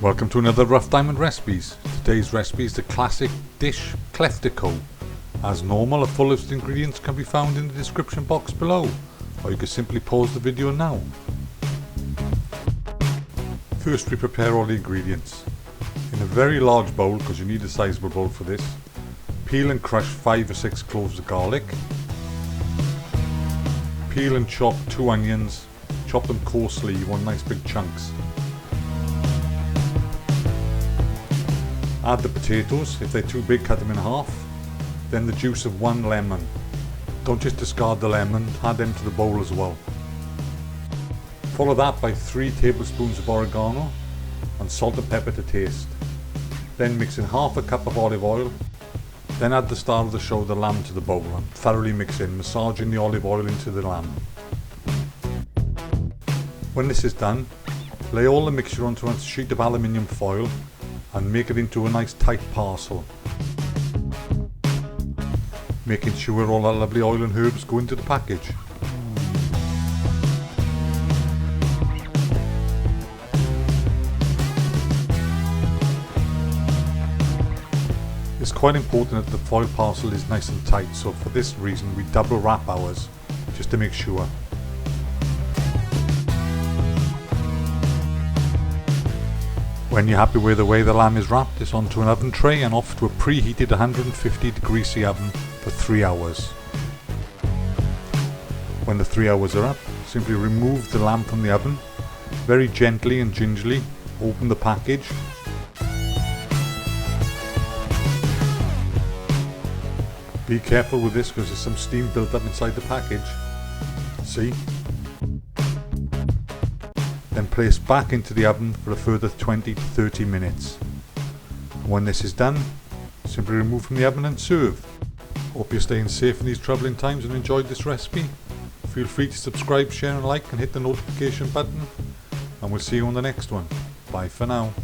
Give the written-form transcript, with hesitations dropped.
Welcome to another Rough Diamond Recipes. Today's recipe is the classic dish KleftiKo. As normal, a full list of ingredients can be found in the description box below, or you can simply pause the video now. First, we prepare all the ingredients. In a very large bowl, because you need a sizable bowl for this, peel and crush 5 or 6 cloves of garlic. Peel and chop 2 onions, chop them coarsely, you want nice big chunks. Add the potatoes. If they're too big, cut them in half. Then the juice of 1 lemon. Don't just discard the lemon, add them to the bowl as well. Follow that by 3 tablespoons of oregano and salt and pepper to taste. Then mix in half a cup of olive oil. Then add the star of the show, the lamb, to the bowl and thoroughly mix in, massaging the olive oil into the lamb. When this is done, lay all the mixture onto a sheet of aluminium foil and make it into a nice tight parcel, making sure all that lovely oil and herbs go into the package. It's quite important that the foil parcel is nice and tight, so for this reason we double wrap ours, just to make sure. When you're happy with the way the lamb is wrapped, it's onto an oven tray and off to a preheated 150-degree C oven for 3 hours. When the 3 hours are up, simply remove the lamb from the oven, very gently and gingerly open the package. Be careful with this because there's some steam built up inside the package. See? Then place back into the oven for a further 20 to 30 minutes. When this is done, simply remove from the oven and serve. Hope you're staying safe in these troubling times and enjoyed this recipe. Feel free to subscribe, share and like, and hit the notification button, and we'll see you on the next one. Bye for now.